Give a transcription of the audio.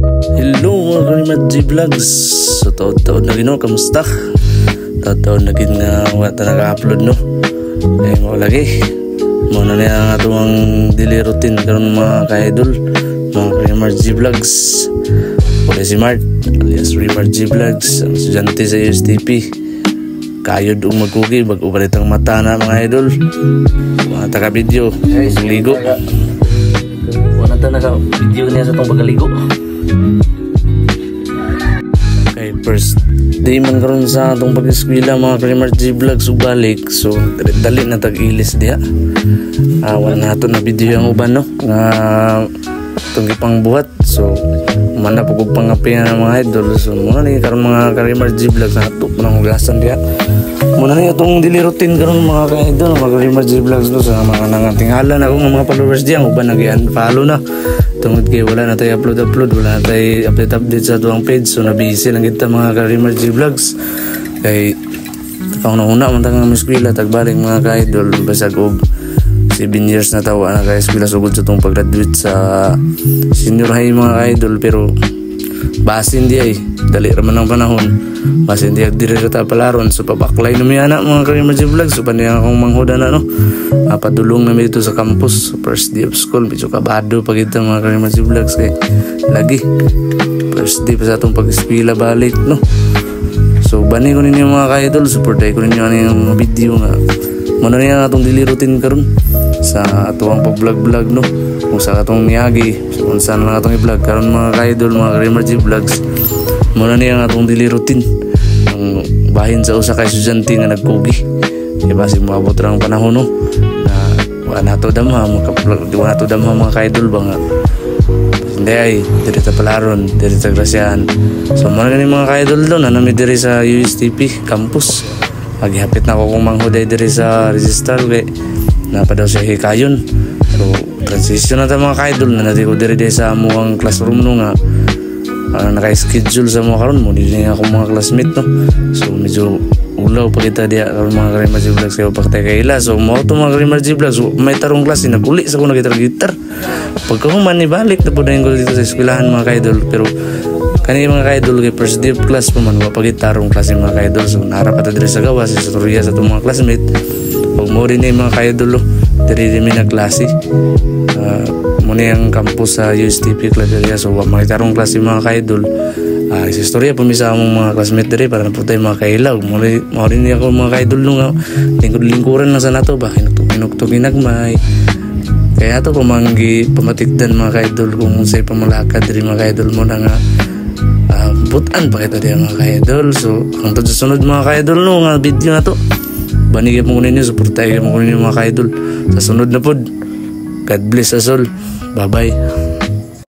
Hello mga Karimad G Vlogs. So taon-taon na gino, kamusta? Taon-taon na gin nga wata naka-upload no. Kaya mo lagi muna na ang atong daily routine karon mga ka-idol, mga Karimad G Vlogs. Pwede si Mart alias Rimart G Vlogs, ang estudyante sa USTP. Kayod o magkugi, mag-upalit ang mata na mga idol. Mga taga-video, ligo. Wala na naka-video niya sa itong pagkaligo. Okay, first day man karon sa itong pag-eskwila mga Karimart G Vlogs balik. So, dali na tag-ilis diha. Wala na ito na video yung uban no, nga itong ipang buhat. So, mana po kong pangapihan ng mga idol. So muna na karon mga Karimart G Vlogs na ito po ng hugasan diya. Muna na itong daily routine karon mga ka-idol, mga Karimart G Vlogs no, sa mga nangatinghalan ako ng mga followers diyan uban nag-follow na tungod kay wala na tayo upload wala na tayo update sa tuwang page. So nabisi lang kita mga Karimart G Vlogs kay kauna-una man tangang eskwela tagbalik mga ka-idol basag og 7 years na tawa na ka-eskwela sugod sa itong pag-graduate sa senior high mga idol. Pero basin di ay dali raman ang panahon, basin di agdiri rata palaron. So pabaklay na may anak mga Karimart G Vlogs. So paniyang akong manghuda na no, padulong na dito sa campus first day of school. Medyo kabado pag ito mga Karimart G Vlogs kay lagi first day pa sa itong pag-eskwela balik no. So bani ko ninyo mga ka-idol, supportay ko ninyo ano yung video nga muna niya atong daily routine karon sa atong pag-vlog no, kung sa atong miyagi kung saan lang atong i-vlog karon mga ka-idol, mga Karimart G Vlogs. Muna niya atong daily routine ang bahin sa usa ka estudyante nga nagkugi kay basig moabot ra ang panahon no na wala to damha mga ka-idol ba nga hindi ay diri ta palaron, diri ta grasyahan. So muna ni mga ka-idol doon na nami diri sa USTP campus. Maghihapit na ako kung manghuday diri sa register kay napa daw siya hikayon. So transition na ta mga ka-idol na natin ko diri sa amuang classroom no nga naka-schedule sa mga karon mo dili nga akong mga classmate no. So medyo ulaw pa kita diya karon mga Karimart G Vlogs kayo pakitay kaila. So mo to mga Karimart G Vlogs may tarong klase naguli sa ko gitar pagkahuman ni balik na po na ko dito sa eskwelahan mga ka-idol. Pero kani mga ka-idol kay first day of class pa man wa pagitarong klase mga ka-idol. So naharap ata diri sa gawas sa tutoriya sa itong mga classmate. Pag mo rin mga ka-idol diri rin na klase muna yung campus sa USTP Claveria. So wa makitarong klase mga ka-idol. Sa istorya pumisa among mga classmate diri para na po tayo mga kailaw. Mo rin ako mga ka-idol nung lingkod-lingkuran lang sa nato ba hinuktok ginagmay. Kaya ito pamatikdan mga ka-idol kung sa'y pamalakad diri mga ka-idol mo na nga butan pa kita diya mga ka-idol. So hangtod sa sunod mga ka-idol no nga video na to banigay mo kunin nyo, supportay mo kunin nyo mga ka-idol sa sunod na pod. God bless us all, bye bye.